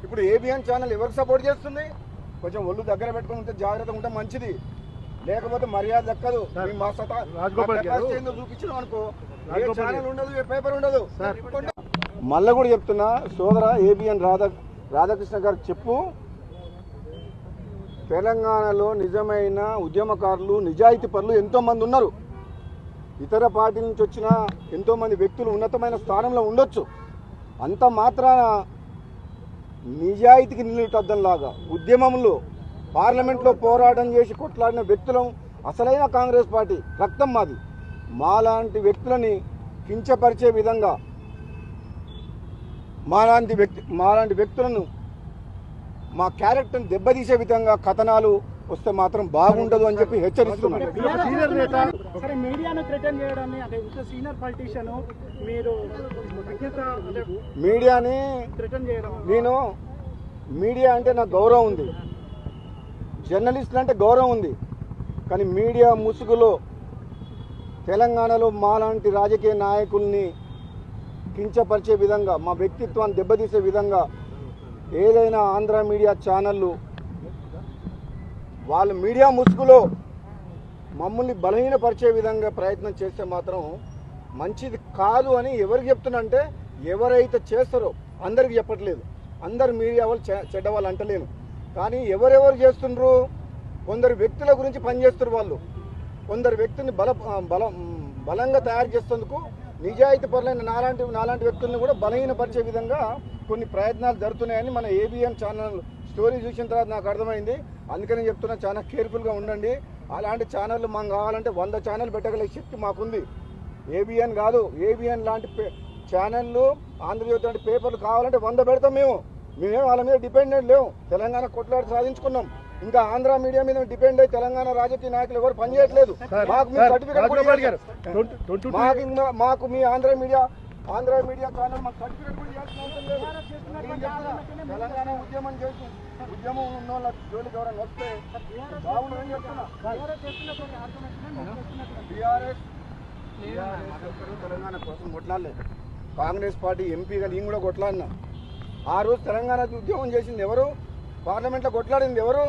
ఇప్పుడు ABN channel ఎవరికి support చేస్తుంది? కొంచెం ఒళ్ళు దగ్గర పెట్టుకుని ఉంటే జాగ్రత్తగా ఉంటే మంచిది, లేకపోతే మర్యాద దక్కదు. మా సతా చూపించడం అనుకో, ఏ ఛానల్ ఉండదు, ఏ పేపర్ ఉండదు. మళ్ళీ కూడా చెప్తున్నా సోదర ఏబిఎన్ రాధాకృష్ణ గారికి చెప్పు, తెలంగాణలో నిజమైన ఉద్యమకారులు నిజాయితీ పరులు ఎంతోమంది ఉన్నారు. ఇతర పార్టీ నుంచి వచ్చిన ఎంతోమంది వ్యక్తులు ఉన్నతమైన స్థానంలో ఉండొచ్చు. అంత మాత్రాన నిజాయితీకి నిలుటద్దంలాగా ఉద్యమంలో పార్లమెంట్లో పోరాటం చేసి కొట్లాడిన వ్యక్తులం అసలైన కాంగ్రెస్ పార్టీ రక్తం మాది. మాలాంటి వ్యక్తులని కించపరిచే విధంగా మాలాంటి వ్యక్తులను మా క్యారెక్టర్ని దెబ్బతీసే విధంగా కథనాలు వస్తే మాత్రం బాగుండదు అని చెప్పి హెచ్చరిస్తున్నాను. మీడియాని మీడియా అంటే నాకు గౌరవం ఉంది, జర్నలిస్టులు అంటే గౌరవం ఉంది. కానీ మీడియా ముసుగులో తెలంగాణలో మాలాంటి రాజకీయ నాయకుల్ని కించపరిచే విధంగా, మా వ్యక్తిత్వాన్ని దెబ్బతీసే విధంగా ఏదైనా ఆంధ్ర మీడియా ఛానళ్ళు వాళ్ళ మీడియా ముసుగులో మమ్మల్ని బలహీనపరిచే విధంగా ప్రయత్నం చేస్తే మాత్రం మంచిది కాదు అని ఎవరికి చెప్తున్నా అంటే, ఎవరైతే చేస్తారో అందరికి చెప్పట్లేదు, అందరు మీడియా వాళ్ళు చెడ్డవాళ్ళు అంటలేను. కానీ ఎవరెవరు చేస్తుండ్రు, కొందరు వ్యక్తుల గురించి పనిచేస్తారు వాళ్ళు, కొందరు వ్యక్తుల్ని బలంగా తయారు చేసేందుకు నిజాయితీ పరులైన నాలాంటి వ్యక్తుల్ని కూడా బలహీనపరిచే విధంగా కొన్ని ప్రయత్నాలు జరుగుతున్నాయని మన ఏబిఎన్ ఛానల్ స్టోరీ చూసిన తర్వాత నాకు అర్థమైంది. అందుకని చెప్తున్నా, చాలా కేర్ఫుల్గా ఉండండి. అలాంటి ఛానళ్ళు మాకు కావాలంటే 100 ఛానల్ పెట్టగల శక్తి మాకుంది. ఏబిఎన్ కాదు, ఏబిఎన్ లాంటి ఛానళ్ళు, ఆంధ్రజ్యోతి లాంటి పేపర్లు కావాలంటే 100 పెడతాం. మేమేం వాళ్ళ మీద డిపెండెంట్ లేవు, తెలంగాణ కొట్లాడి సాధించుకున్నాం. ఇంకా ఆంధ్ర మీడియా మీద డిపెండ్ అయ్యి తెలంగాణ రాజకీయ నాయకులు ఎవరు పనిచేయట్లేదు. మాకు మీ సర్టిఫికేట్ మాకు మీ ఆంధ్ర మీడియా ఛానల్ మాకు సర్టిఫికేట్ కూడా చేయాల్సిన అవసరం లేదు. తెలంగాణ ఉద్యమం చేసి ఉద్యమం ఉన్న వాళ్ళ జోలికి ఎవరైనా వస్తే బాగుండదని చెప్తున్నా. తెలంగాణ కోసం కొట్లాడలేదు, కాంగ్రెస్ పార్టీ ఎంపీగా నేను కూడా కొట్లాడినా. ఆ రోజు తెలంగాణ ఉద్యమం చేసింది ఎవరు? పార్లమెంట్లో కొట్లాడింది ఎవరు?